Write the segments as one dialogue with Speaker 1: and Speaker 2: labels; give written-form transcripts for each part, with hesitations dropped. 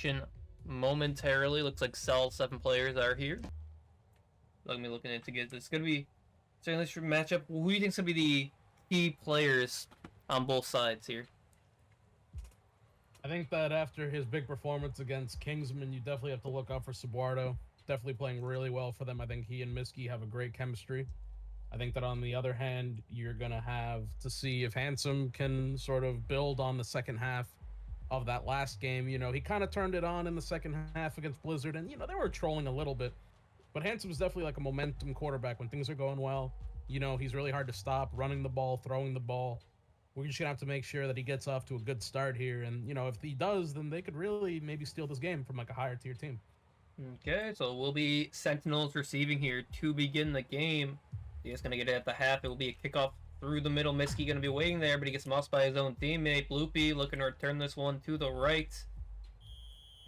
Speaker 1: action momentarily. Looks like all 7 players are here. Let me look into get this. It's gonna be certainly this matchup. Who do you think's gonna be the key players on both sides here?
Speaker 2: I think that after his big performance against Kingsman, you definitely have to look out for Sabuardo. Definitely playing really well for them. I think he and Miski have a great chemistry. I think that on the other hand, you're going to have to see if Handsome can sort of build on the second half of that last game. You know, he kind of turned it on in the second half against Blizzard, and, you know, they were trolling a little bit. But Handsome is definitely like a momentum quarterback when things are going well. You know, he's really hard to stop, running the ball, throwing the ball. We're just going to have to make sure that he gets off to a good start here. And, you know, if he does, then they could really maybe steal this game from like a higher tier team.
Speaker 1: Okay, so we'll be Sentinels receiving here to begin the game. He's going to get it at the half. It will be a kickoff through the middle. Miski going to be waiting there, but he gets mossed by his own teammate. Bloopy looking to return this one to the right.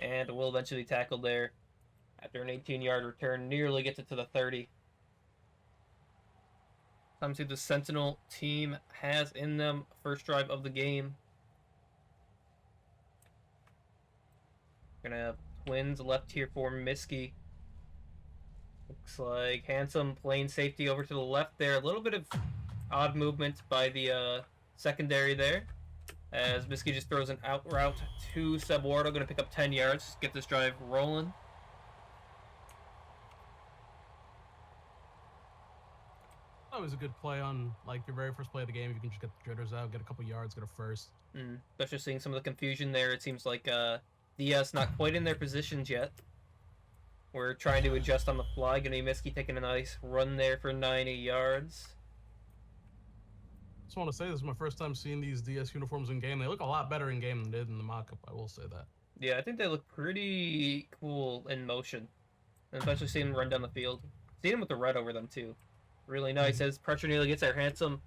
Speaker 1: And will eventually tackle there. After an 18-yard return, nearly gets it to the 30. Time to see the Sentinel team has in them first drive of the game. Gonna have twins left here for Miski. Looks like Handsome playing safety over to the left there. A little bit of odd movement by the secondary there. As Miski just throws an out route to Sabuardo. Gonna pick up 10 yards. Get this drive rolling.
Speaker 2: Always a good play on like your very first play of the game. If you can just get the jitters out, get a couple yards, get a first.
Speaker 1: Especially seeing some of the confusion there. It seems like DS not quite in their positions yet. We're trying to adjust on the fly. Gonna be Miski taking a nice run there for 90 yards.
Speaker 2: Just want to say this is my first time seeing these DS uniforms in game. They look a lot better in game than they did in the mock-up. I will say that.
Speaker 1: Yeah, I think they look pretty cool in motion, and especially seeing them run down the field. Seeing them with the red over them too. Really nice as pressure nearly gets there. Handsome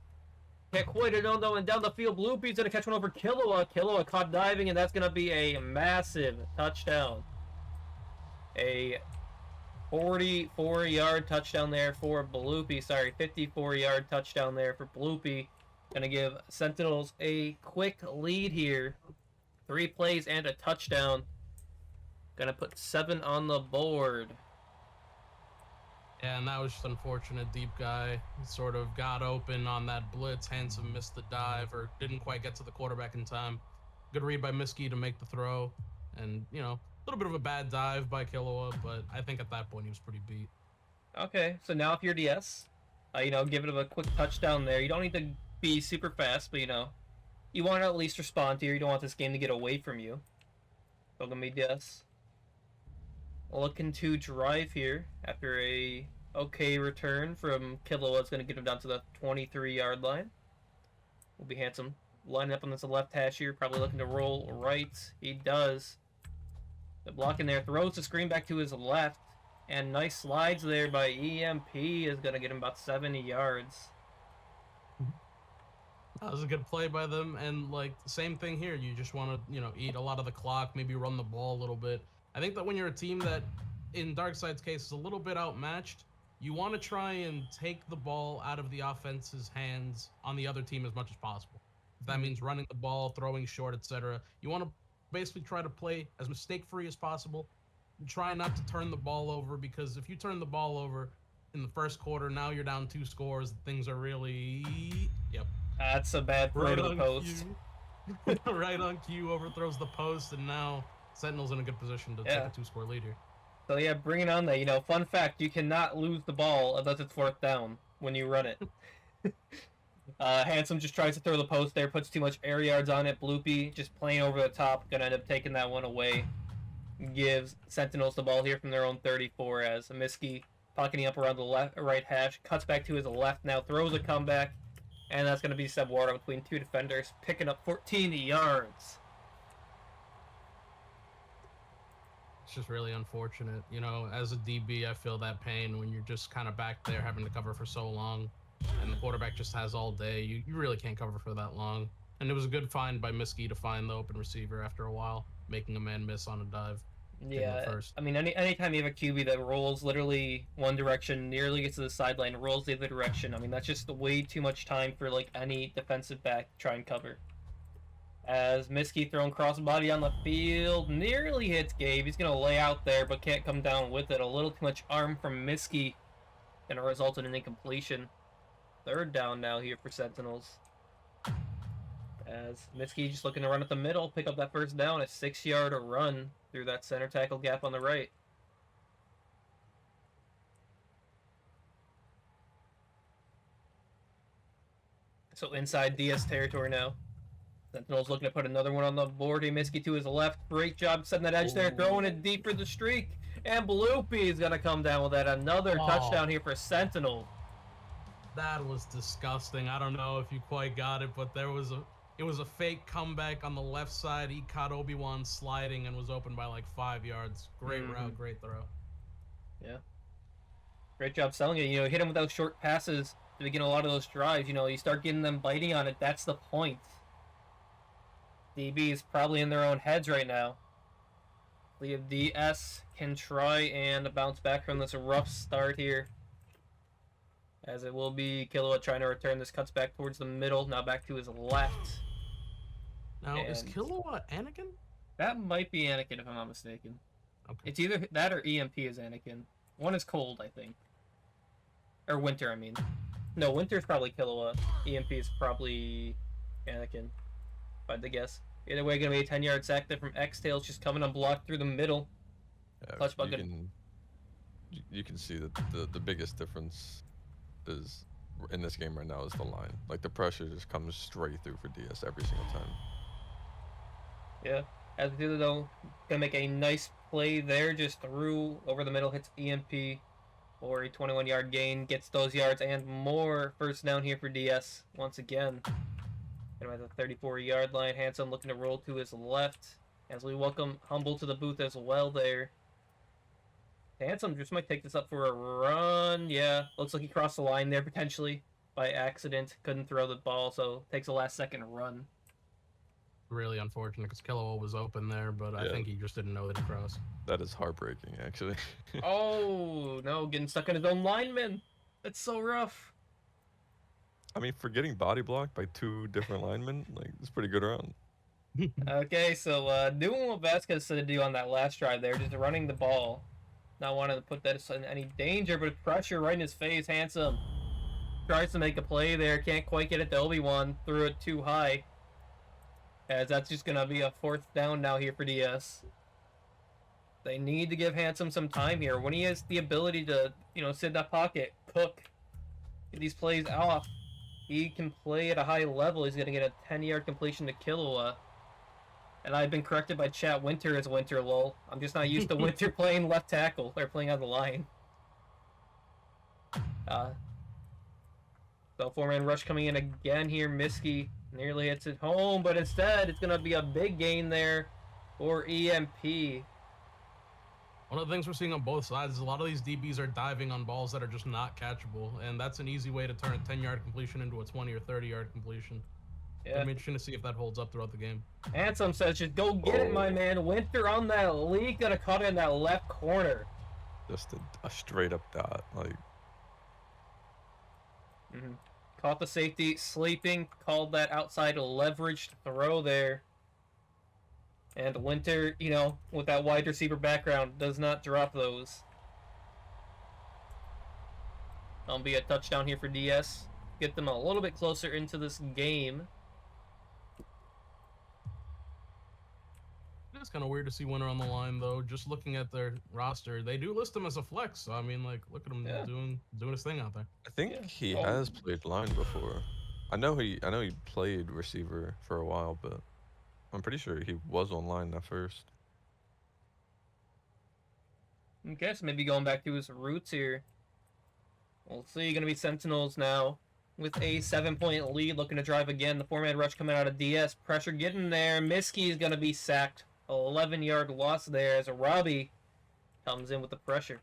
Speaker 1: can't quite it on though, and down the field, Bloopy's gonna catch one over Killua. Killua caught diving, and that's gonna be a massive touchdown. A 44-yard touchdown there for Bloopy. Sorry, 54-yard touchdown there for Bloopy. Gonna give Sentinels a quick lead here. 3 plays and a touchdown. Gonna put 7 on the board.
Speaker 2: Yeah, and that was just unfortunate. Deep guy sort of got open on that blitz. Handsome missed the dive or didn't quite get to the quarterback in time. Good read by Miski to make the throw. And, you know, a little bit of a bad dive by Killua, but I think at that point he was pretty beat.
Speaker 1: Okay, so now if you're DS, you know, give it a quick touchdown there. You don't need to be super fast, but, you know, you want to at least respond here. You don't want this game to get away from you. So gonna be DS. Looking to drive here after a okay return from Killua. It's going to get him down to the 23-yard line. Will be Handsome lining up on this left hash here, probably looking to roll right. He does. The block in there, throws the screen back to his left, and nice slides there by EMP is going to get him about 70 yards.
Speaker 2: That was a good play by them, and like the same thing here. You just want to, you know, eat a lot of the clock, maybe run the ball a little bit. I think that when you're a team that, in DarkSide's case, is a little bit outmatched, you want to try and take the ball out of the offense's hands on the other team as much as possible. If that means running the ball, throwing short, etc. You want to basically try to play as mistake-free as possible. And try not to turn the ball over, because if you turn the ball over in the first quarter, now you're down 2 scores. Things are really... Yep.
Speaker 1: That's a bad throw to the post.
Speaker 2: Right on cue, overthrows the post, and now Sentinel's in a good position to take a 2-score lead here.
Speaker 1: So yeah, bring it on there. You know, fun fact, you cannot lose the ball unless it's 4th down when you run it. Handsome just tries to throw the post there, puts too much air yards on it. Bloopy just playing over the top, gonna end up taking that one away. Gives Sentinels the ball here from their own 34 as Miski pocketing up around the right hash, cuts back to his left now, throws a comeback, and that's gonna be Sabuardo between 2 defenders, picking up 14 yards.
Speaker 2: It's just really unfortunate. You know, as a DB, I feel that pain when you're just kind of back there having to cover for so long, and the quarterback just has all day. You really can't cover for that long. And it was a good find by Miski to find the open receiver after a while, making a man miss on a dive.
Speaker 1: Yeah, I mean, anytime you have a QB that rolls literally one direction, nearly gets to the sideline, rolls the other direction, I mean, that's just way too much time for, like, any defensive back to try and cover. As Miski throwing crossbody on the field, nearly hits Gabe. He's going to lay out there, but can't come down with it. A little too much arm from Miski, going to result in an incompletion. Third down now here for Sentinels. As Miski just looking to run at the middle, pick up that first down, a 6-yard run through that center tackle gap on the right. So inside DS territory now. Sentinels looking to put another one on the board. He Miski to his left. Great job setting that edge there, throwing it deep for the streak. And Bloopy is going to come down with that. Another touchdown here for Sentinel.
Speaker 2: That was disgusting. I don't know if you quite got it, but it was a fake comeback on the left side. He caught Obi-Wan sliding and was open by like 5 yards. Great route, great throw.
Speaker 1: Yeah. Great job selling it. You know, hit him with those short passes to begin a lot of those drives. You know, you start getting them biting on it. That's the point. DB is probably in their own heads right now. The DS can try and bounce back from this rough start here. As it will be Killua trying to return. This cuts back towards the middle. Now back to his left.
Speaker 2: Now, is Killua Anakin?
Speaker 1: That might be Anakin, if I'm not mistaken.
Speaker 2: Okay.
Speaker 1: It's either that or EMP is Anakin. One is Cold, I think. Or Winter, I mean. No, Winter's probably Killua. EMP is probably Anakin, if I had to guess. Either way, going to be a 10-yard sack there from X-Tails, just coming unblocked through the middle. Clutch bucket.
Speaker 3: You can see that the biggest difference is in this game right now is the line. Like, the pressure just comes straight through for DS every single time.
Speaker 1: Yeah. As we do, though, going to make a nice play there, just through over the middle, hits EMP for a 21-yard gain, gets those yards and more. First down here for DS once again. And at the 34-yard line, Handsome looking to roll to his left as we welcome Humble to the booth as well there. Handsome just might take this up for a run. Yeah, looks like he crossed the line there potentially by accident. Couldn't throw the ball, so takes a last-second run.
Speaker 2: Really unfortunate because Killua was open there, but I think he just didn't know that he crossed.
Speaker 3: That is heartbreaking, actually.
Speaker 1: Oh, no, getting stuck in his own lineman. That's so rough.
Speaker 3: I mean, for getting body blocked by 2 different linemen, like, it's pretty good round.
Speaker 1: Okay, so doing what Vasquez said to do on that last drive there, just running the ball. Not wanting to put that in any danger, but pressure right in his face. Handsome tries to make a play there. Can't quite get it to Obi-Wan. Threw it too high. As that's just going to be a 4th down now here for DS. They need to give Handsome some time here. When he has the ability to, you know, sit in that pocket, cook, get these plays off, he can play at a high level. He's going to get a 10-yard completion to Killua. And I've been corrected by chat. Winter is Winter, lol. I'm just not used to Winter playing left tackle. They're playing on the line. So 4-man rush coming in again here. Miski nearly hits it home, but instead it's going to be a big gain there for EMP.
Speaker 2: One of the things we're seeing on both sides is a lot of these DBs are diving on balls that are just not catchable, and that's an easy way to turn a 10-yard completion into a 20 or 30-yard completion.
Speaker 1: Yeah.
Speaker 2: I'm interested to see if that holds up throughout the game.
Speaker 1: Handsome says, just go get it, my man. Winter on that leak. Got to cut in that left corner.
Speaker 3: Just a straight-up dot, like...
Speaker 1: Caught the safety sleeping. Called that outside leveraged throw there. And Winter, you know, with that wide receiver background, does not drop those. That'll be a touchdown here for DS. Get them a little bit closer into this game.
Speaker 2: It's kind of weird to see Winter on the line, though. Just looking at their roster, they do list him as a flex. So, I mean, like, look at him doing his thing out there.
Speaker 3: I think he has played line before. I know he played receiver for a while, but I'm pretty sure he was online at first.
Speaker 1: Okay, so maybe going back to his roots here. We'll see. Going to be Sentinels now with a 7-point lead, looking to drive again. The 4-man rush coming out of DS. Pressure getting there. Miski is going to be sacked. 11-yard loss there as Robbie comes in with the pressure.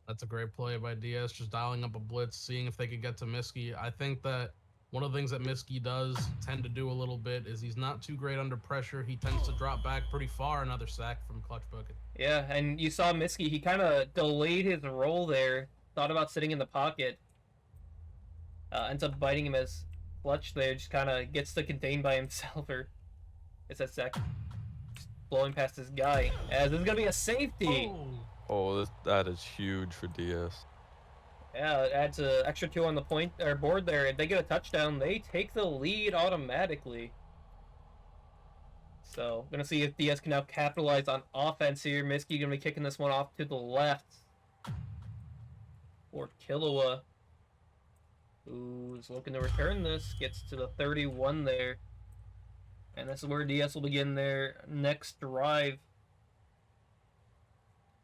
Speaker 2: That's a great play by DS, just dialing up a blitz, seeing if they could get to Miski. I think that one of the things that Miski does tend to do a little bit is he's not too great under pressure. He tends to drop back pretty far. Another sack from Clutch Bucket.
Speaker 1: Yeah, and you saw Miski. He kind of delayed his roll there. Thought about sitting in the pocket. Ends up biting him as clutch there, just kind of gets to contain by himself, or it's that sec. Just blowing past this guy. As this is going to be a safety.
Speaker 3: Oh, that is huge for DS.
Speaker 1: Yeah, it adds an extra 2 on the point or board there. If they get a touchdown, they take the lead automatically. So, gonna see if DS can now capitalize on offense here. Miski gonna be kicking this one off to the left. Or Killua, who's looking to return this, gets to the 31 there. And this is where DS will begin their next drive.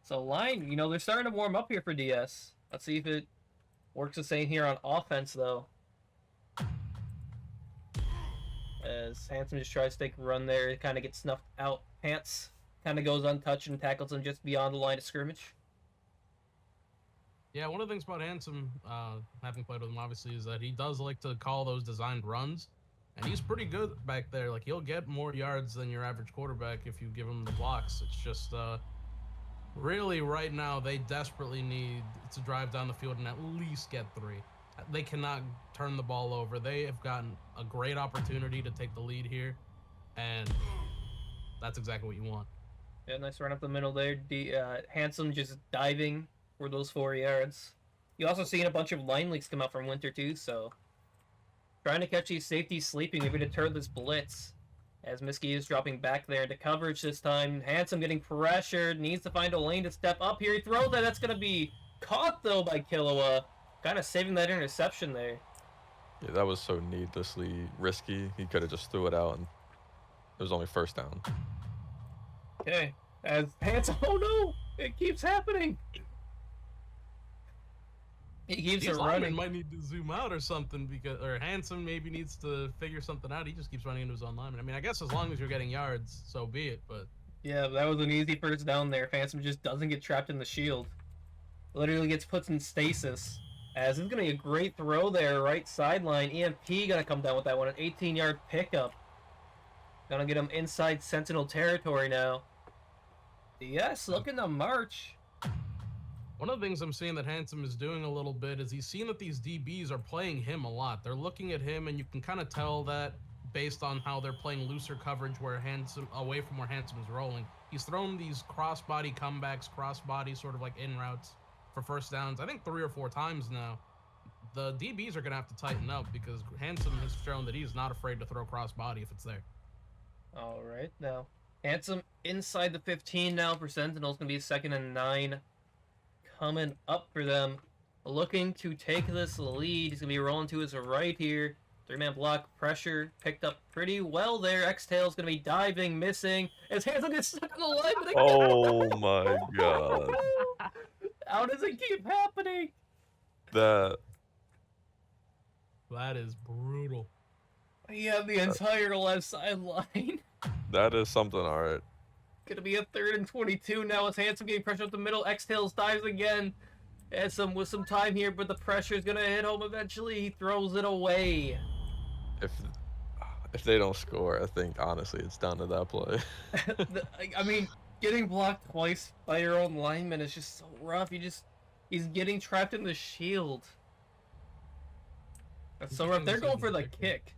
Speaker 1: So line, they're starting to warm up here for DS. Let's see if it works the same here on offense, though. As Handsome just tries to take a run there, it kind of gets snuffed out. Pants kind of goes untouched and tackles him just beyond the line of scrimmage.
Speaker 2: Yeah, one of the things about Handsome, having played with him obviously, is that he does like to call those designed runs, and he's pretty good back there. Like, he'll get more yards than your average quarterback if you give him the blocks. It's just, really right now they desperately need to drive down the field and at least get 3. They cannot turn the ball over. They have gotten a great opportunity to take the lead here, and that's exactly what you want.
Speaker 1: Yeah, nice run up the middle there. Handsome just diving for those 4 yards. You also seen a bunch of line leaks come out from Winter too, so trying to catch these safeties sleeping, maybe deter this blitz. As Miski is dropping back there into coverage this time. Handsome getting pressured, needs to find a lane to step up here. He throws that. That's going to be caught though by Killua. Kind of saving that interception there.
Speaker 3: Yeah, that was so needlessly risky. He could have just threw it out, and it was only first down.
Speaker 1: Okay, as Handsome, oh no, it keeps happening. He keeps it running.
Speaker 2: Might need to zoom out or something, or Handsome maybe needs to figure something out. He just keeps running into his own lineman. I mean, I guess as long as you're getting yards, so be it. But
Speaker 1: yeah, that was an easy first down there. Handsome just doesn't get trapped in the shield. Literally gets put in stasis. As it's going to be a great throw there, right sideline. EMP going to come down with that one, an 18-yard pickup. Going to get him inside Sentinel territory now. Yes, looking to march.
Speaker 2: One of the things I'm seeing that Handsome is doing a little bit is he's seen that these DBs are playing him a lot. They're looking at him, and you can kind of tell that based on how they're playing looser coverage where Handsome, away from where Handsome is rolling. He's thrown these cross-body comebacks, cross-body sort of like in routes for first downs, I think 3 or 4 times now. The DBs are going to have to tighten up because Handsome has shown that he's not afraid to throw cross-body if it's there.
Speaker 1: All right, now Handsome inside the 15 now for Sentinels. Going to be 2nd and 9 coming up for them. Looking to take this lead. He's going to be rolling to his right here. 3-man block pressure picked up pretty well there. X-Tail's going to be diving, missing. As Handsome gets stuck on the line. But
Speaker 3: Oh my god.
Speaker 1: How does it keep happening?
Speaker 2: That is brutal.
Speaker 1: He had the entire left sideline.
Speaker 3: That is something, alright.
Speaker 1: Gonna be a 3rd and 22 now as Handsome getting pressure up the middle. X-Tails dives again. With some time here, but the pressure's gonna hit home eventually. He throws it away.
Speaker 3: If they don't score, I think honestly it's down to that play.
Speaker 1: I mean, getting blocked twice by your own lineman is just so rough. He's getting trapped in the shield. That's so rough. They're going for the kick.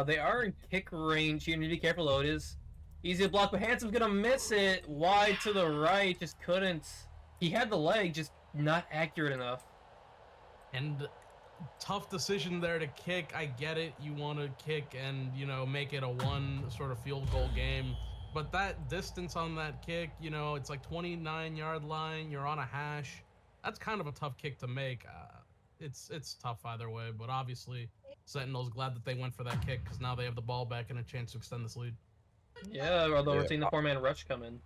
Speaker 1: They are in kick range. You need to be careful though. It is easy to block, but Handsome's gonna miss it. Wide to the right, just couldn't. He had the leg, just not accurate enough.
Speaker 2: And tough decision there to kick. I get it. You want to kick and, make it a 1 sort of field goal game. But that distance on that kick, it's like 29-yard line. You're on a hash. That's kind of a tough kick to make. It's tough either way. But obviously, Sentinel's glad that they went for that kick because now they have the ball back and a chance to extend this lead.
Speaker 1: Yeah, although we're seeing the 4-man rush come in.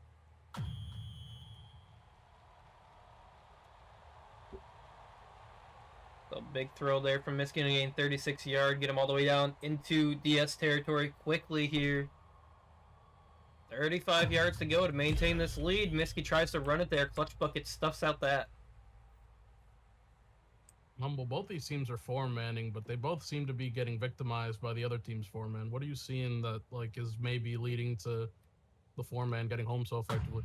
Speaker 1: A big throw there from Miskin to gain 36 yards, get him all the way down into DS territory quickly here. 35 yards to go to maintain this lead. Miski tries to run it there. Clutch Bucket stuffs out that.
Speaker 2: Humble, both these teams are 4-manning, but they both seem to be getting victimized by the other team's 4-man. What are you seeing that is maybe leading to the 4-man getting home so effectively?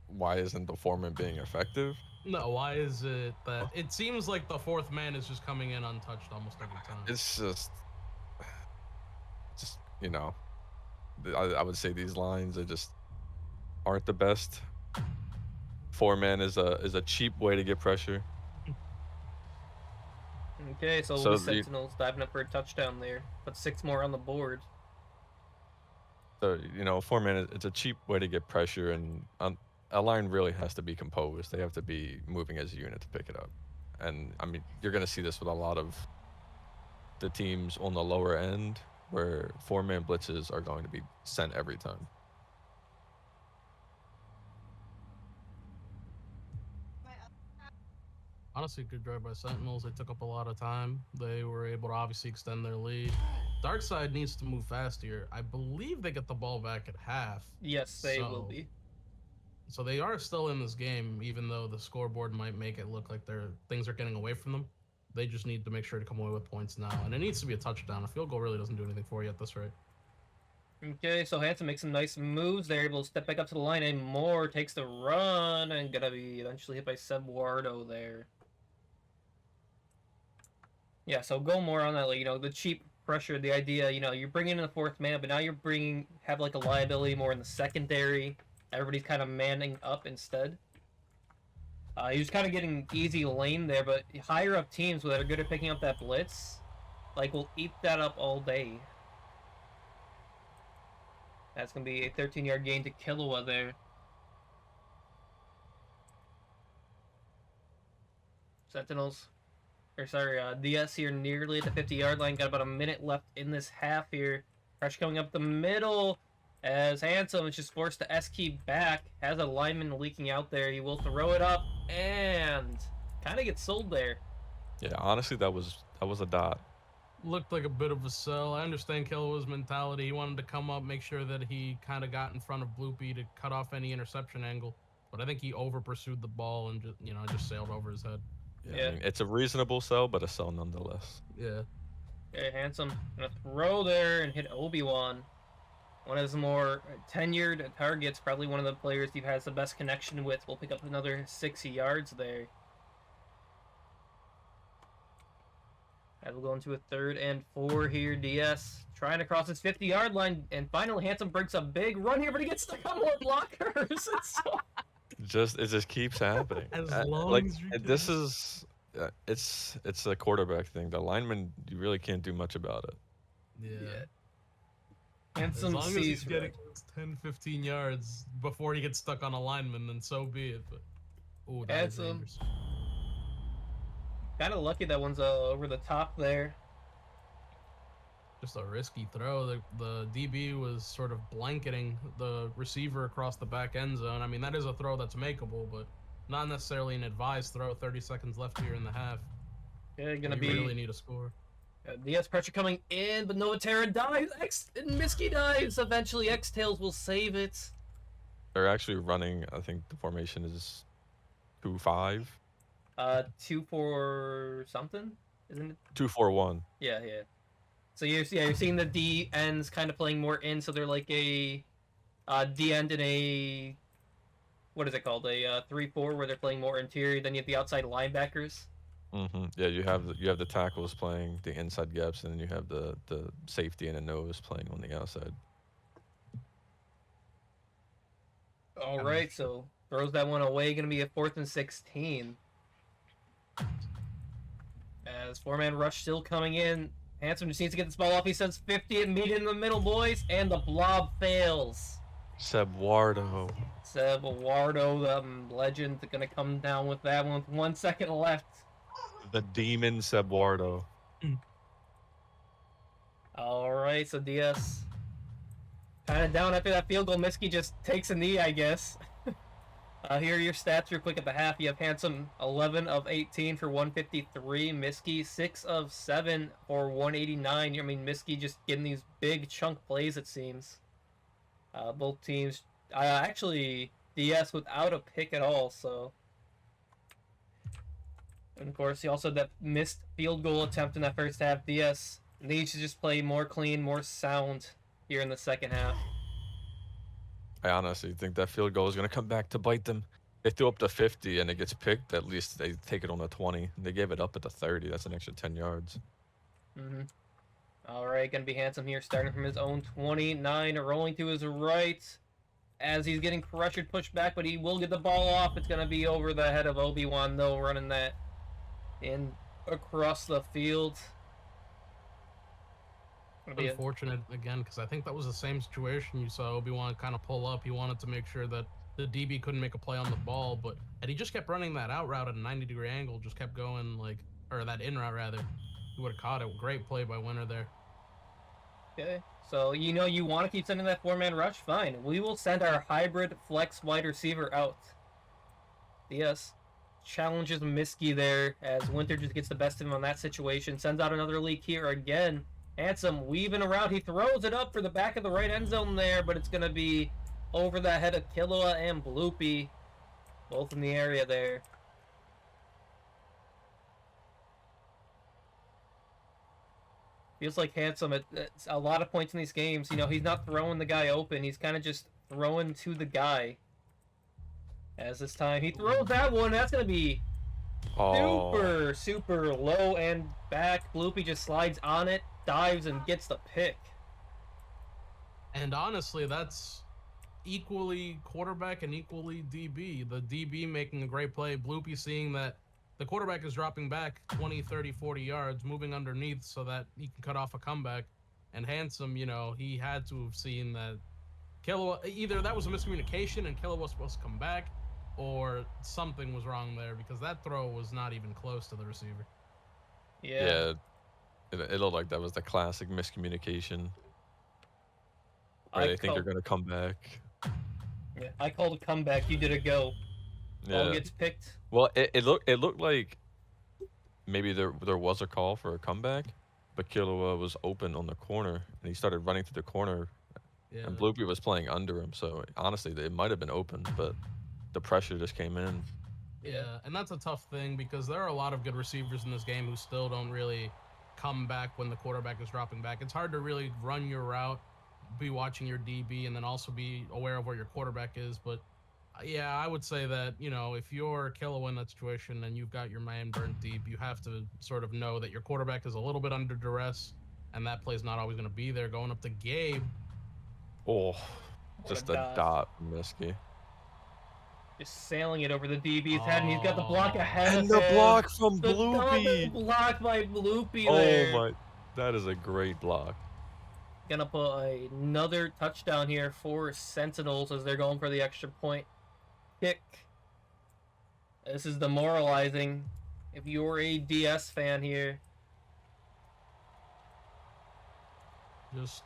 Speaker 3: why isn't the foreman being effective?
Speaker 2: No, why is it that it seems like the fourth man is just coming in untouched almost every time?
Speaker 3: It's just you know, I would say these lines are just aren't the best. Four-man is a cheap way to get pressure.
Speaker 1: Okay, so
Speaker 3: So
Speaker 1: the Sentinels diving up for a touchdown there. Put 6 more on the board.
Speaker 3: So, you know, four-man, it's a cheap way to get pressure, and a line really has to be composed. They have to be moving as a unit to pick it up. And, I mean, you're going to see this with a lot of the teams on the lower end, where four-man blitzes are going to be sent every time.
Speaker 2: Honestly, good drive by Sentinels. They took up a lot of time. They were able to obviously extend their lead. DarkSide needs to move fast here. I believe they get the ball back at half.
Speaker 1: Yes, they will be.
Speaker 2: So they are still in this game, even though the scoreboard might make it look like things are getting away from them. They just need to make sure to come away with points now. And it needs to be a touchdown. A field goal really doesn't do anything for you at this rate.
Speaker 1: Okay, so Hanson makes some nice moves. They're able to step back up to the line, and Moore takes the run and gonna be eventually hit by Sebuardo there. Yeah, so go more on that, like, you know, the cheap pressure, the idea, you know, you're bringing in the fourth man, but now you're have like a liability more in the secondary. Everybody's kind of manning up instead. He was kind of getting easy lane there, but higher up teams that are good at picking up that blitz, like, will eat that up all day. That's going to be a 13-yard gain to Killua there. Sentinels, or sorry, DS here nearly at the 50-yard line. Got about a minute left in this half here. Pressure coming up the middle as Handsome is just forced to S-key back. Has a lineman leaking out there. He will throw it up and kind of gets sold there.
Speaker 3: Yeah, honestly, that was a dot.
Speaker 2: Looked like a bit of a sell. I understand Killua's mentality. He wanted to come up, make sure that he kind of got in front of Bloopy to cut off any interception angle. But I think he over-pursued the ball and just sailed over his head.
Speaker 3: Yeah. I mean, it's a reasonable sell, but a sell nonetheless.
Speaker 2: Yeah.
Speaker 1: Okay, Handsome gonna throw there and hit Obi-Wan. One of his more tenured targets, probably one of the players he has the best connection with. Will pick up another 60 yards there. As we'll go into a 3rd and 4 here. DS trying to cross his 50-yard line, and finally Handsome breaks a big run here, but he gets stuck on more blockers.
Speaker 3: It just keeps happening.
Speaker 2: As long as you
Speaker 3: this
Speaker 2: can.
Speaker 3: is it's a quarterback thing. The lineman, you really can't do much about it.
Speaker 2: Yeah.
Speaker 1: Handsome
Speaker 2: as long as he's
Speaker 1: sees
Speaker 2: getting 10-15 yards before he gets stuck on a lineman, then so be it. But oh, that is dangerous.
Speaker 1: Kind of lucky that one's over the top there.
Speaker 2: Just a risky throw. The DB was sort of blanketing the receiver across the back end zone. I mean, that is a throw that's makeable, but not necessarily an advised throw. 30 seconds left here in the half.
Speaker 1: Yeah,
Speaker 2: We really need a score.
Speaker 1: DS pressure coming in, but Noah Terra dives. And Miski dives. Eventually, X-Tails will save it.
Speaker 3: They're actually running. I think the formation is 2-5.
Speaker 1: 2-4 something, isn't it?
Speaker 3: 2-4-1.
Speaker 1: Yeah. So you're seeing the D ends kind of playing more in, so they're like a D end in a, what is it called? A 3-4 where they're playing more interior. Then you have the outside linebackers.
Speaker 3: Yeah, you have the tackles playing the inside gaps, and then you have the safety and the nose playing on the outside.
Speaker 1: All right, so throws that one away. Going to be a 4th and 16. As 4-man rush still coming in. Handsome just needs to get this ball off. He sends 50 and meet in the middle, boys, and the blob fails.
Speaker 3: Sebuardo,
Speaker 1: the legend, going to come down with that one with 1 second left.
Speaker 3: the demon Sebuardo.
Speaker 1: All right, so DS kind of down after that field goal. Miski just takes a knee, I guess. Here are your stats real quick at the half. You have Handsome 11 of 18 for 153. Miski 6 of 7 for 189. I mean, Miski just getting these big chunk plays, it seems. Both teams, actually, DS without a pick at all, so. And of course, he also had that missed field goal attempt in that first half. DS needs to just play more clean, more sound here in the second half.
Speaker 3: I honestly think that field goal is going to come back to bite them. They threw up the 50 and it gets picked. At least they take it on the 20. They gave it up at the 30. That's an extra 10 yards.
Speaker 1: Mm-hmm. All right, gonna be Handsome here, starting from his own 29, rolling to his right as he's getting pressured, pushed back, but he will get the ball off. It's gonna be over the head of Obi-Wan, though, running that in across the field.
Speaker 2: Unfortunate again, because I think that was the same situation you saw Obi-Wan kind of pull up. He wanted to make sure that the DB couldn't make a play on the ball, but and he just kept running that out route at a 90-degree angle, just kept going like, or that in route rather. He would have caught it. Great play by Winter there.
Speaker 1: Okay, so you know you want to keep sending that 4-man rush? Fine. We will send our hybrid flex wide receiver out. Yes. Challenges Miski there as Winter just gets the best of him on that situation. Sends out another leak here again. Handsome weaving around. He throws it up for the back of the right end zone there, but it's going to be over the head of Killua and Bloopy. Both in the area there. Feels like Handsome at a lot of points in these games. You know, he's not throwing the guy open. He's kind of just throwing to the guy. As this time, he throws that one. That's going to be super, super low and back. Bloopy just slides on it, dives, and gets the pick.
Speaker 2: And honestly, that's equally quarterback and equally DB. The DB making a great play. Bloopy seeing that the quarterback is dropping back 20, 30, 40 yards, moving underneath so that he can cut off a comeback. And Handsome, you know, he had to have seen that Killua, either that was a miscommunication and Killua was supposed to come back, or something was wrong there because that throw was not even close to the receiver.
Speaker 3: Yeah. It looked like that was the classic miscommunication. Where they think they're going to come back.
Speaker 1: Yeah, I called a comeback. You did a go.
Speaker 3: Yeah.
Speaker 1: Ball gets picked.
Speaker 3: Well, it looked like maybe there was a call for a comeback, but Killua was open on the corner and he started running through the corner, and Bloopy was playing under him. So honestly, it might have been open, but the pressure just came in.
Speaker 2: Yeah, and that's a tough thing because there are a lot of good receivers in this game who still don't really come back when the quarterback is dropping back. It's hard to really run your route, be watching your DB, and then also be aware of where your quarterback is. But yeah, I would say that, you know, if you're Killua in that situation and you've got your man burnt deep, you have to sort of know that your quarterback is a little bit under duress, and that play's not always going to be there. Going up to Gabe.
Speaker 3: Oh, just a dot from Miski.
Speaker 1: Just sailing it over the DB's head, and he's got the block ahead of him.
Speaker 3: And the block from
Speaker 1: the
Speaker 3: Bloopy.
Speaker 1: Block by Bloopy there.
Speaker 3: Oh my, that is a great block.
Speaker 1: Gonna put another touchdown here for Sentinels as they're going for the extra point kick. This is demoralizing if you're a DS fan here.
Speaker 2: Just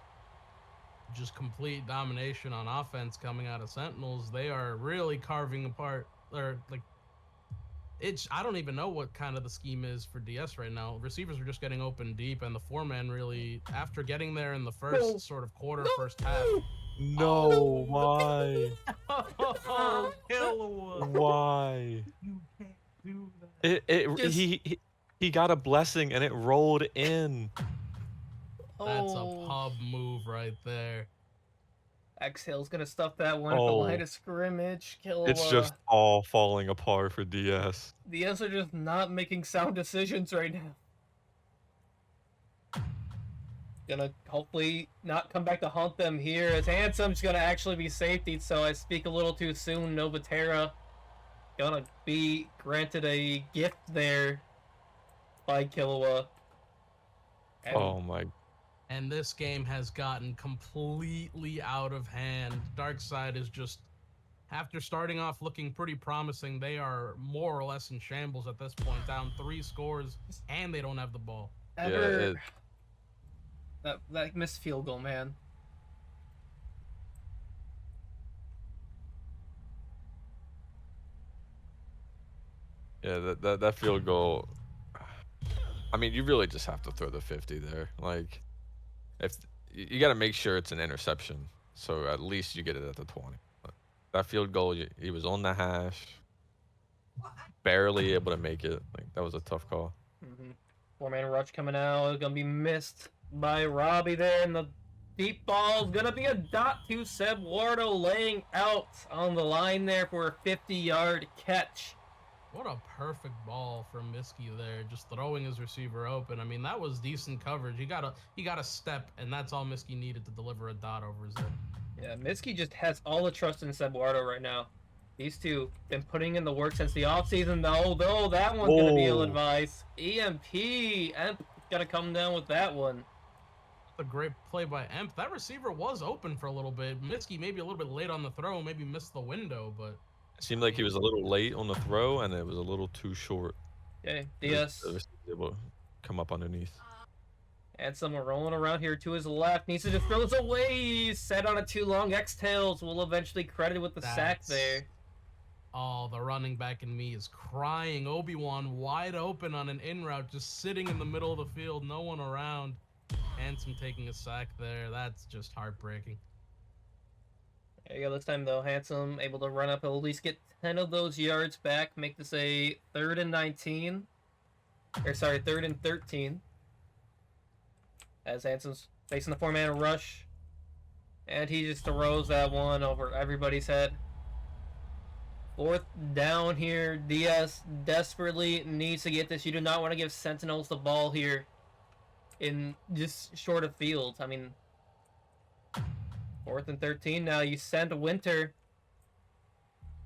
Speaker 2: complete domination on offense coming out of Sentinels. They are really carving apart, or like, I don't even know what kind of the scheme is for DS right now. Receivers are just getting open deep, and the 4-man really, after getting there in the first sort of quarter, first half.
Speaker 3: No, why?
Speaker 2: Oh, Killua.
Speaker 3: Why?
Speaker 2: You can't do that.
Speaker 3: He got a blessing and it rolled in.
Speaker 2: That's a pub move right there.
Speaker 1: Exhale's gonna stuff that one at the line of scrimmage. Killua.
Speaker 3: It's just all falling apart for DS.
Speaker 1: DS are just not making sound decisions right now. Gonna hopefully not come back to haunt them here, as Handsome's gonna actually be safety, so I speak a little too soon. Novatera gonna be granted a gift there by Killua.
Speaker 3: Oh my.
Speaker 2: And this game has gotten completely out of hand. DarkSide is just, after starting off looking pretty promising, they are more or less in shambles at this point, down 3 scores, and they don't have the ball.
Speaker 1: That missed field goal, man.
Speaker 3: Yeah, that field goal. I mean, you really just have to throw the 50 there. Like, if you got to make sure it's an interception, so at least you get it at the 20. But that field goal, he was on the hash, barely able to make it. Like, that was a tough call.
Speaker 1: 4-man rush coming out. It's gonna be missed by Robbie there, and the deep ball. Gonna be a dot to Eduardo laying out on the line there for a 50-yard catch.
Speaker 2: What a perfect ball from Miski there, just throwing his receiver open. I mean, that was decent coverage. He got a step, and that's all Miski needed to deliver a dot over his head.
Speaker 1: Yeah, Miski just has all the trust in Eduardo right now. These two been putting in the work since the offseason, though that one's gonna be ill-advised. EMP gonna come down with that one.
Speaker 2: A great play by Emp. That receiver was open for a little bit. Miski maybe a little bit late on the throw, maybe missed the window, but
Speaker 3: It seemed like he was a little late on the throw, and it was a little too short.
Speaker 1: Okay, DS.
Speaker 3: It was able to come up underneath.
Speaker 1: And someone rolling around here to his left. Needs to just throw this away. Set on a too long. X-Tails will eventually credit with the sack there.
Speaker 2: Oh, the running back in me is crying. Obi-Wan wide open on an in route, just sitting in the middle of the field, no one around. Handsome taking a sack there. That's just heartbreaking.
Speaker 1: There you go. This time, though, Handsome able to run up, at least get 10 of those yards back, make this a 3rd and 19. Or, sorry, 3rd and 13. As Handsome's facing the 4-man rush. And he just throws that one over everybody's head. 4th down here. DS desperately needs to get this. You do not want to give Sentinels the ball here in just short of field. I mean, 4th and 13 now. You send Winter.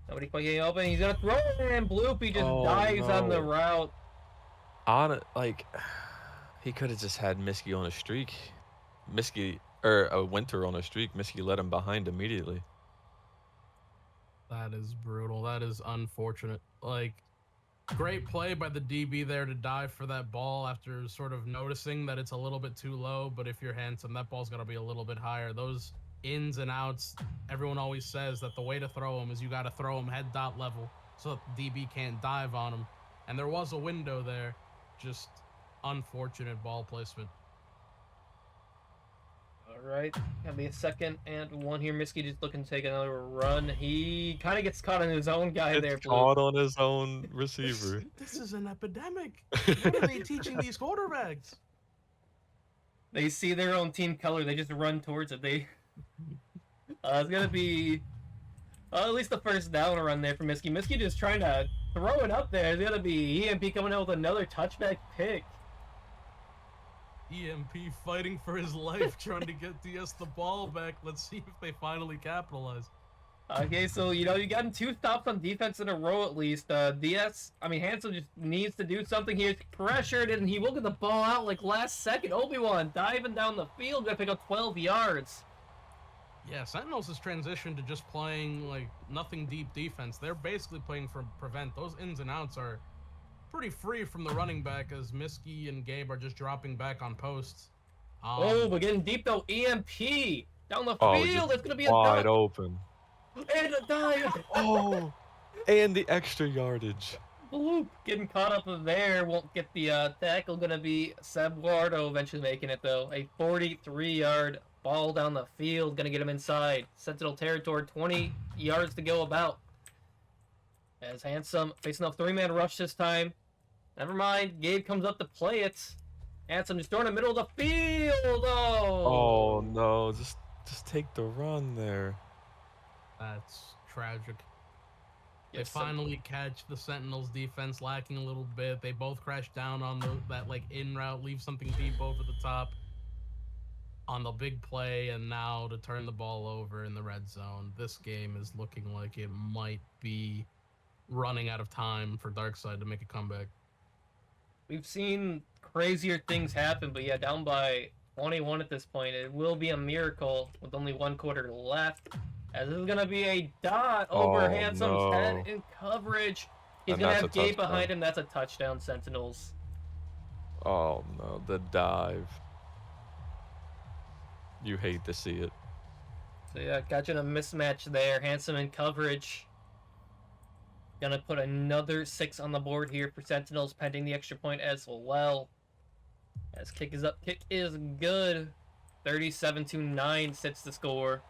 Speaker 1: Nobody quite getting open. He's going to throw it, and Bloopy just dives on the route.
Speaker 3: He could have just had Miski on a streak. Winter on a streak. Miski let him behind immediately.
Speaker 2: That is brutal. That is unfortunate. Like, great play by the DB there to dive for that ball after sort of noticing that it's a little bit too low. But if you're Handsome, that ball's got to be a little bit higher. Those ins and outs, everyone always says that the way to throw them is you got to throw them head dot level so that the DB can't dive on them. And there was a window there. Just unfortunate ball placement.
Speaker 1: All right, gonna be a 2nd and 1 here. Miski just looking to take another run. He kind of gets caught on his own guy there.
Speaker 3: Caught on his own receiver.
Speaker 2: This is an epidemic. What are they teaching these quarterbacks?
Speaker 1: They see their own team color. They just run towards it. It's gonna be at least the 1st down run there for Miski. Miski just trying to throw it up there. It's gonna be EMP coming out with another touchback pick.
Speaker 2: EMP fighting for his life, trying to get DS the ball back. Let's see if they finally capitalize.
Speaker 1: Okay, so, you got 2 stops on defense in a row at least. Handsome just needs to do something here. He's pressured, and he will get the ball out like last second. Obi-Wan diving down the field, gonna pick up 12 yards.
Speaker 2: Yeah, Sentinels has transitioned to just playing, like, nothing deep defense. They're basically playing for prevent. Those ins and outs are pretty free from the running back as Miski and Gabe are just dropping back on posts.
Speaker 1: But getting deep though. EMP down the field. It's gonna be a
Speaker 3: wide open.
Speaker 1: And a dive.
Speaker 3: And the extra yardage.
Speaker 1: Bloop getting caught up there. Won't get the tackle. Gonna be Eduardo eventually making it though. A 43-yard ball down the field. Gonna get him inside Sentinel territory. 20 yards to go about. As Handsome facing a 3-man rush this time. Never mind. Gabe comes up to play it. Handsome just throwing in the middle of the field.
Speaker 3: Oh no! Just take the run there.
Speaker 2: That's tragic. They
Speaker 1: Yes,
Speaker 2: finally catch the Sentinels defense lacking a little bit. They both crash down on that like in route, leave something deep over the top on the big play, and now to turn the ball over in the red zone. This game is looking like it might be running out of time for DarkSide to make a comeback.
Speaker 1: We've seen crazier things happen, but yeah, down by 21 at this point. It will be a miracle with only 1 quarter left. As this is going to be a dot over Handsome's head in coverage. He's going to have Gabe behind him. That's a touchdown, Sentinels.
Speaker 3: Oh no, the dive. You hate to see it.
Speaker 1: So yeah, got you in a mismatch there. Handsome in coverage. Gonna put another 6 on the board here for Sentinels, pending the extra point as well. As kick is up, kick is good. 37-9 sits the score.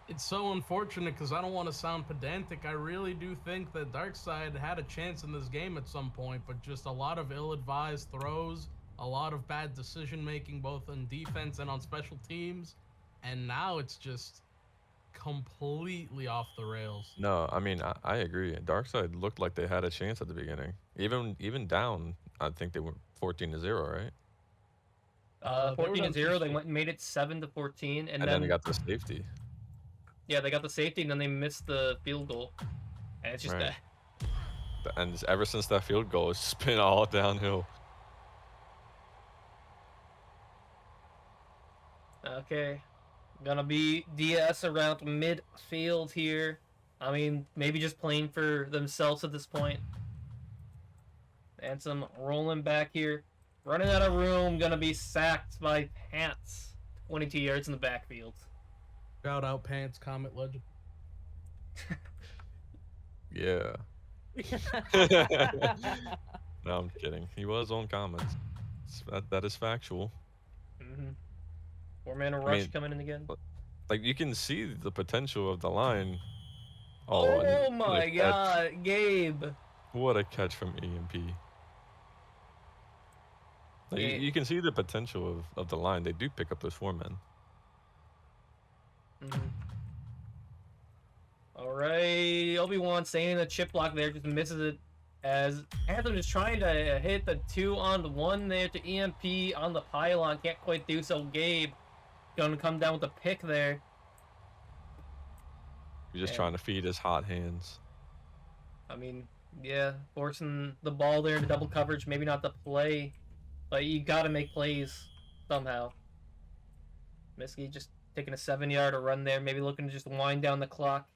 Speaker 2: It's so unfortunate because I don't want to sound pedantic. I really do think that DarkSide had a chance in this game at some point, but just a lot of ill-advised throws, a a lot of bad decision making, both on defense and on special teams, and now it's just completely off the rails.
Speaker 3: No, I mean I agree. DarkSide looked like they had a chance at the beginning. Even down, I think they were 14-0, right?
Speaker 2: They were
Speaker 1: 14-0.
Speaker 2: down
Speaker 1: They
Speaker 2: 2-0.
Speaker 1: went and made it 7-14, and
Speaker 3: And then
Speaker 1: then
Speaker 3: they got the safety.
Speaker 1: yeah, they got the safety, and then they missed the field goal, and it's just
Speaker 3: Right. And ever since that field goal, it's just been all downhill.
Speaker 1: Okay, gonna be DS around midfield here. I mean, maybe just playing for themselves at this point. And some rolling back here, running out of room. Gonna be sacked by Pants. 22 yards in the backfield.
Speaker 2: Shout out Pants, Comet Legend.
Speaker 3: Yeah. No, I'm kidding. He was on comments. That is factual.
Speaker 1: Mm-hmm. 4-man rush
Speaker 3: mean,
Speaker 1: coming in again.
Speaker 3: Like, you can see the potential of the line.
Speaker 1: Oh,
Speaker 3: and
Speaker 1: my
Speaker 3: what a catch.
Speaker 1: God, Gabe!
Speaker 3: What a catch from EMP. Like,
Speaker 1: Yeah.
Speaker 3: you can see the potential of the line. They do pick up those 4 men.
Speaker 1: Mm-hmm. All right, Obi-Wan staying in the chip block there, just misses it. As Anthem is trying to hit the 2-on-1 there to EMP on the pylon, can't quite do so. Gabe gonna come down with a pick there.
Speaker 3: You're just
Speaker 1: Man.
Speaker 3: trying to feed his hot hands.
Speaker 1: I mean, yeah, forcing the ball there into double coverage, maybe not the play, but you gotta make plays somehow. Miski just taking a 7-yard run there, maybe looking to just wind down the clock,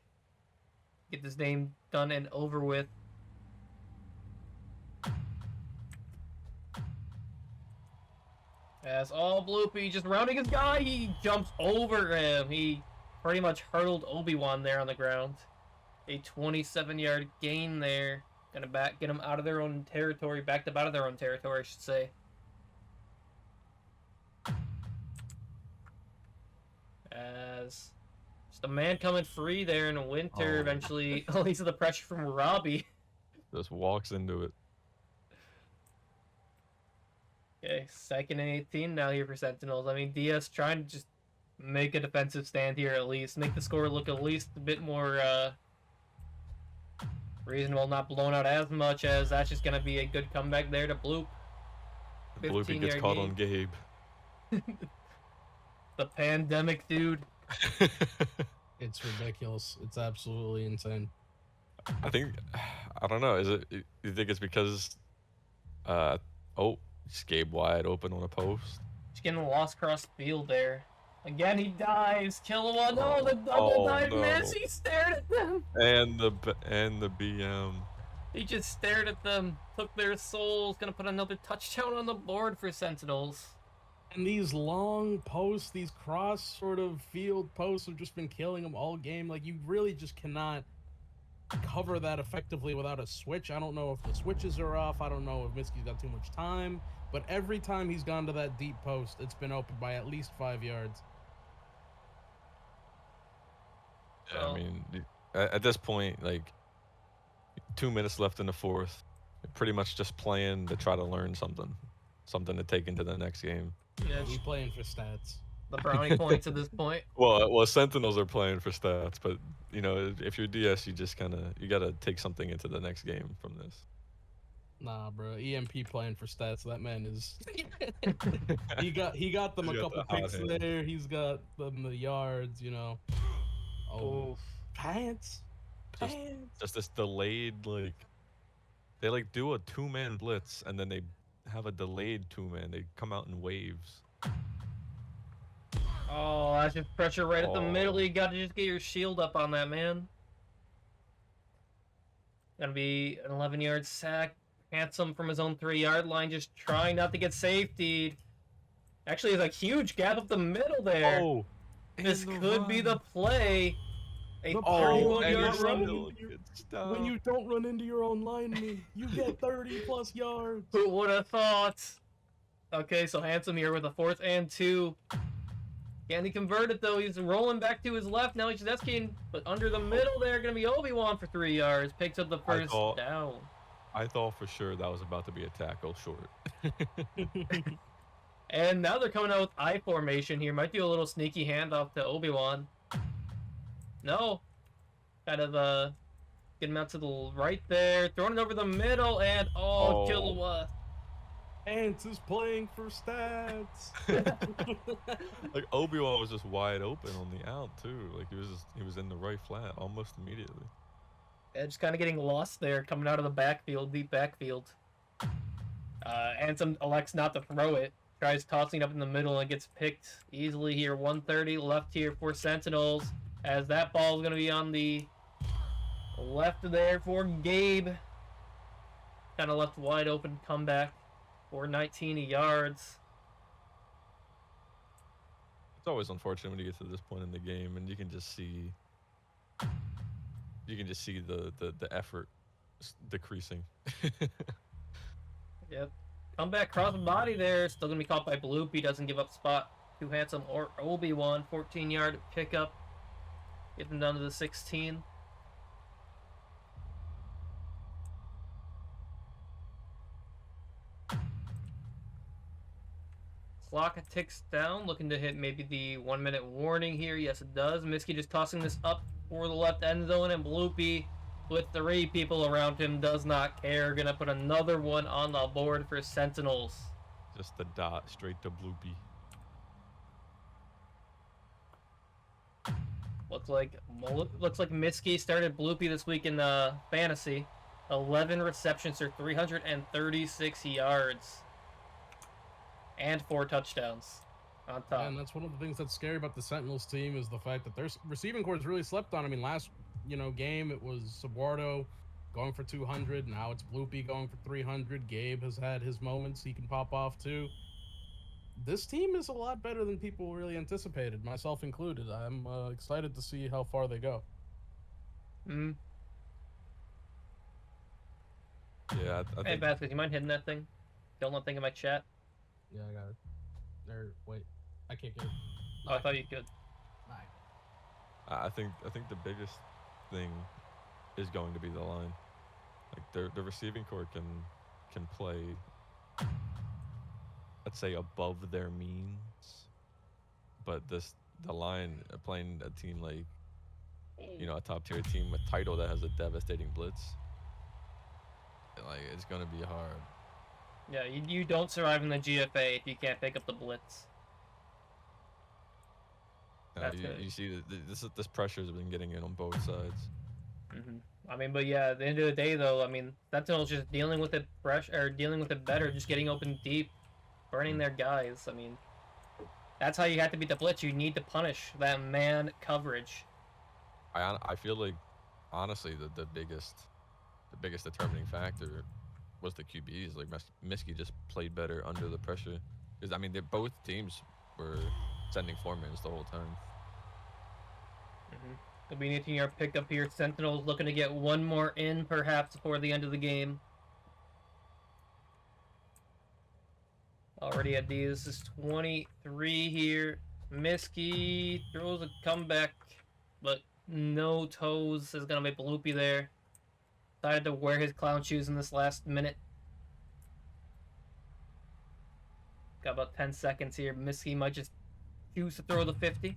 Speaker 1: get this game done and over with. As all Bloopy just rounding his guy, he jumps over him. He pretty much hurled Obi-Wan there on the ground. A 27-yard gain there. Gonna get them out of their own territory, back up out of their own territory, I should say. As just a man coming free there in Winter,
Speaker 3: Oh.
Speaker 1: eventually releases the pressure from Robbie.
Speaker 3: Just walks into it.
Speaker 1: Okay, 2nd and 18 now here for Sentinels. I mean, DS trying to just make a defensive stand here at least. Make the score look at least a bit more reasonable, not blown out as much, as that's just going to be a good comeback there to Bloop.
Speaker 3: Bloopy gets
Speaker 1: 15-yard
Speaker 3: caught
Speaker 1: gain.
Speaker 3: on Gabe.
Speaker 1: The pandemic dude.
Speaker 2: It's ridiculous. It's absolutely insane.
Speaker 3: I think, I don't know. Is it? You think it's because? Just Gabe wide open on a post.
Speaker 1: Just getting lost cross field there. Again, he dives. Kilowatt. No, the double dive miss. He stared at them.
Speaker 3: And the BM.
Speaker 1: He just stared at them. Took their souls. Gonna put another touchdown on the board for Sentinels.
Speaker 2: And these long posts, these cross sort of field posts have just been killing them all game. Like, you really just cannot cover that effectively without a switch. I don't know if the switches are off. I don't know if Miski's got too much time. But every time he's gone to that deep post, it's been open by at least 5 yards.
Speaker 3: Yeah, I mean, at this point, like, 2 minutes left in the 4th. You're pretty much just playing to try to learn something to take into the next game.
Speaker 1: Yeah,
Speaker 2: He's playing for stats.
Speaker 1: the brownie points at this point.
Speaker 3: Well, Sentinels are playing for stats, but you know, if you're DS, you just you gotta take something into the next game from this.
Speaker 2: Nah, bro. EMP playing for stats. That man is. he got them a
Speaker 3: He's got
Speaker 2: couple
Speaker 3: the hot
Speaker 2: picks
Speaker 3: hand.
Speaker 2: there. He's got them the yards. You know. Oh,
Speaker 1: Oof.
Speaker 2: pants.
Speaker 3: Just- Just this delayed, like, they like do a 2-man blitz and then they have a delayed 2-man. They come out in waves.
Speaker 1: Oh, that's just pressure right at the
Speaker 3: Oh.
Speaker 1: middle. You gotta just get your shield up on that, man. Gonna be an 11-yard sack. Handsome from his own 3-yard line, just trying not to get safetied. Actually, there's a huge gap up the middle there.
Speaker 3: Oh,
Speaker 1: This could be the play. A
Speaker 2: The
Speaker 1: 31-yard
Speaker 2: and
Speaker 1: run.
Speaker 2: run. When you don't run into your own lineman, you get 30+ yards.
Speaker 1: Who would have thought? Okay, so Handsome here with a 4th and 2. Can he convert it though? He's rolling back to his left. Now he's just escaping, but under the middle there, gonna be Obi-Wan for 3 yards. Picks up the first down.
Speaker 3: I thought for sure that was about to be a tackle short.
Speaker 1: And now they're coming out with I formation here. Might do a little sneaky handoff to Obi-Wan. No. Kind of get him out to the right there. Throwing it over the middle, and Killua.
Speaker 2: Ants is playing for stats.
Speaker 3: Like Obi-Wan was just wide open on the out too. Like he was in the right flat almost immediately.
Speaker 1: Yeah, just kind of getting lost there, coming out of the backfield, deep backfield. Ansem elects not to throw it. Tries tossing up in the middle and gets picked easily here. 130 left here for Sentinels, as that ball is going to be on the left there for Gabe. Kind of left wide open comeback for 19 yards.
Speaker 3: It's always unfortunate when you get to this point in the game and you can just see the effort decreasing.
Speaker 1: Yep. Comeback cross body there. Still going to be caught by Bloopy. Doesn't give up spot to Handsome or Obi-Wan. 14-yard pickup. Get them down to the 16. Clock ticks down, looking to hit maybe the 1 minute warning here. Yes, it does. Miski just tossing this up for the left end zone, and Bloopy, with 3 people around him, does not care. Gonna put another one on the board for Sentinels.
Speaker 3: Just the dot straight to Bloopy.
Speaker 1: Looks like Miski started Bloopy this week in fantasy. 11 receptions for 336 yards. And 4 touchdowns on top.
Speaker 2: And that's one of the things that's scary about the Sentinels team is the fact that their receiving core is really slept on. I mean, last game it was Sabuardo going for 200. Now it's Bloopy going for 300. Gabe has had his moments. He can pop off too. This team is a lot better than people really anticipated, myself included. I'm excited to see how far they go.
Speaker 1: Mm.
Speaker 3: Yeah, I
Speaker 1: Hey,
Speaker 3: think
Speaker 1: Basket, you mind hitting that thing? Don't let thing in my chat.
Speaker 2: Yeah, I got it. There, wait, I can't get it.
Speaker 1: Oh, I thought you could.
Speaker 3: I think the biggest thing is going to be the line. Like the receiving core can play, let's say, above their means, but the line playing a team like a top tier team with title that has a devastating blitz, like it's gonna be hard.
Speaker 1: Yeah, you don't survive in the GFA if you can't pick up the blitz.
Speaker 3: You see this pressure has been getting in on both sides.
Speaker 1: Mm-hmm. I mean, but yeah, at the end of the day, though, I mean, Sentinel's just dealing with it dealing with it better, just getting open deep, burning their guys. I mean, that's how you have to beat the blitz. You need to punish that man coverage.
Speaker 3: I feel like, honestly, the biggest determining factor was the QBs. Like Miski just played better under the pressure, because I mean, both teams were sending 4-mans the whole time.
Speaker 1: Mm-hmm. It'll be an 18-yard pickup here. Sentinels looking to get one more in, perhaps, before the end of the game. Already at these. This is 23 here. Miski throws a comeback, but no toes. Is going to be Bloopy there. Decided to wear his clown shoes in this last minute. Got about 10 seconds here. Miski might just choose to throw the 50.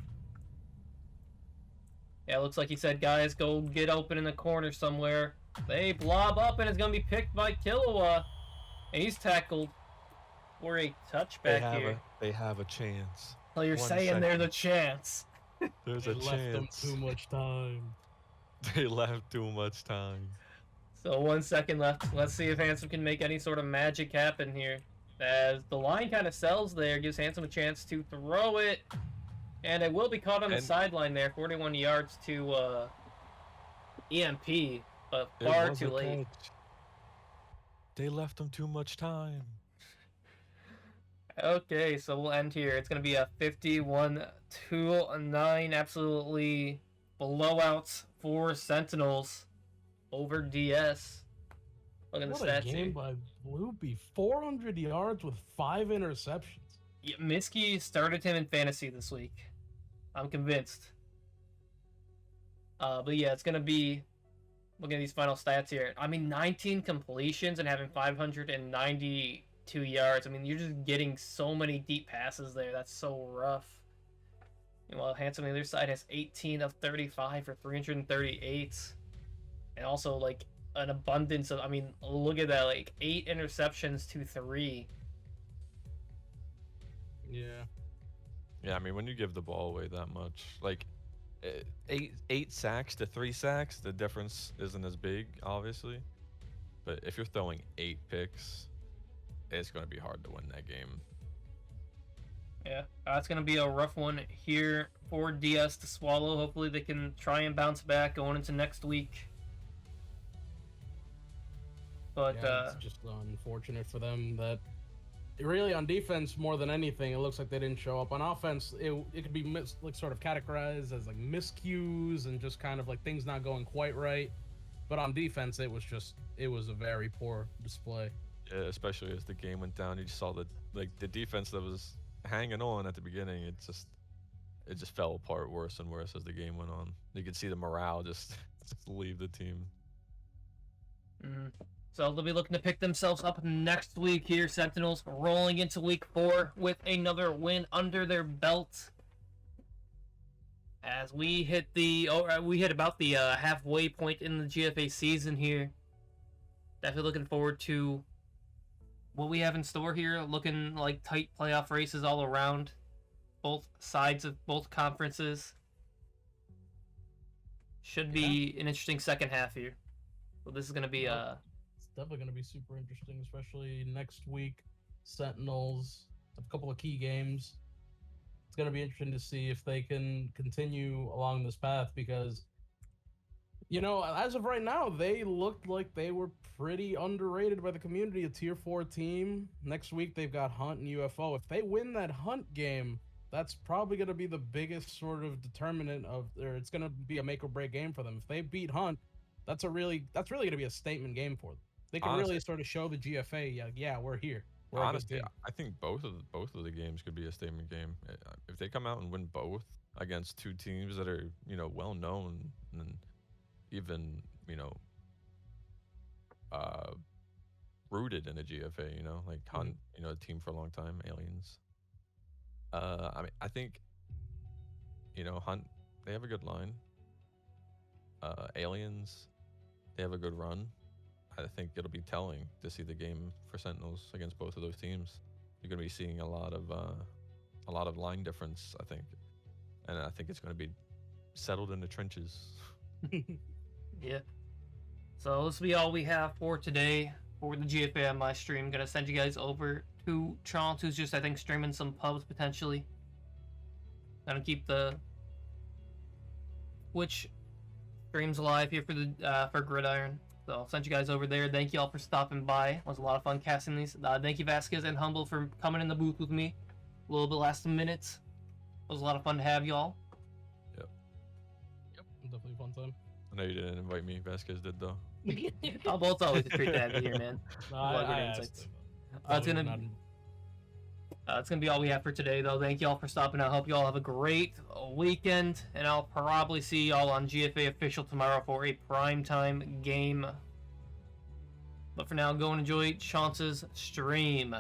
Speaker 1: Yeah, looks like he said, guys, go get open in the corner somewhere. They blob up, and it's going to be picked by Killua. And he's tackled for a touchback here.
Speaker 3: They have a chance.
Speaker 1: So you're saying there's a chance.
Speaker 3: There's
Speaker 2: They
Speaker 3: a
Speaker 2: left them
Speaker 3: chance.
Speaker 2: too much time.
Speaker 3: They left too much time.
Speaker 1: So 1 second left. Let's see if Handsome can make any sort of magic happen here. As the line kind of sells there, gives Handsome a chance to throw it. And it will be caught on the sideline there. 41 yards to EMP, but far too late.
Speaker 3: They left them too much time.
Speaker 1: Okay, so we'll end here. It's going to be a 51-9, absolutely blowouts for Sentinels over DS. Look at the
Speaker 2: What a
Speaker 1: stats
Speaker 2: game
Speaker 1: here.
Speaker 2: by Bloopy. 400 yards with 5 interceptions.
Speaker 1: Yeah, Miski started him in fantasy this week. I'm convinced. But yeah, it's going to be... Look at these final stats here. I mean, 19 completions and having 592 2 yards. I mean, you're just getting so many deep passes there. That's so rough. While Hanson on the other side has 18 of 35 for 338. And also, like, an abundance of, I mean, look at that, like, 8 interceptions to 3.
Speaker 2: Yeah.
Speaker 3: Yeah, I mean, when you give the ball away that much, like, eight sacks to 3 sacks, the difference isn't as big, obviously. But if you're throwing 8 picks, it's going to be hard to win that game.
Speaker 1: Yeah, it's going to be a rough one here for DS to swallow. Hopefully they can try and bounce back going into next week. But
Speaker 2: yeah, it's just unfortunate for them that really on defense more than anything, it looks like they didn't show up. On offense, it could be like sort of categorized as like miscues and just kind of like things not going quite right. But on defense, it was a very poor display.
Speaker 3: Yeah, especially as the game went down, you just saw the defense that was hanging on at the beginning. It just fell apart worse and worse as the game went on. You could see the morale just leave the team.
Speaker 1: Mm-hmm. So they'll be looking to pick themselves up next week here. Sentinels rolling into week 4 with another win under their belt. As we hit about the halfway point in the GFA season here. Definitely looking forward to what we have in store here. Looking like tight playoff races all around. Both sides of both conferences. Should be an interesting second half here. So this is going to be
Speaker 2: It's definitely going to be super interesting, especially next week. Sentinels, a couple of key games. It's going to be interesting to see if they can continue along this path because, you know, as of right now, they looked like they were pretty underrated by the community, a tier 4 team. Next week, they've got Hunt and UFO. If they win that Hunt game, that's probably going to be the biggest sort of determinant or it's going to be a make or break game for them. If they beat Hunt, that's really going to be a statement game for them. They can really sort of show the GFA, yeah, we're here. We're
Speaker 3: honestly, I think both of the games could be a statement game. If they come out and win both against 2 teams that are, you know, well known and even, you know, rooted in a GFA, you know, like Hunt, you know, a team for a long time, Aliens. I mean, I think, you know, Hunt, they have a good line. Aliens, they have a good run. I think it'll be telling to see the game for Sentinels against both of those teams. You're going to be seeing a lot of line difference, I think, and I think it's going to be settled in the trenches.
Speaker 1: Yeah. So this will be all we have for today for the GFA on my stream. Gonna send you guys over to Chance, who's just I think streaming some pubs potentially. Gonna keep the Twitch streams alive here for the for Gridiron. So I'll send you guys over there. Thank you all for stopping by. It was a lot of fun casting these. Thank you Vasquez and Humble for coming in the booth with me. A little bit last minute. It was a lot of fun to have y'all.
Speaker 3: Yep.
Speaker 2: Definitely a fun time.
Speaker 3: I know you didn't invite me. Vasquez did though.
Speaker 1: Well, it's always a treat to have you here, man. It's gonna be all we have for today, though. Thank you all for stopping out. Hope you all have a great weekend, and I'll probably see y'all on GFA Official tomorrow for a primetime game. But for now, go and enjoy Chance's stream.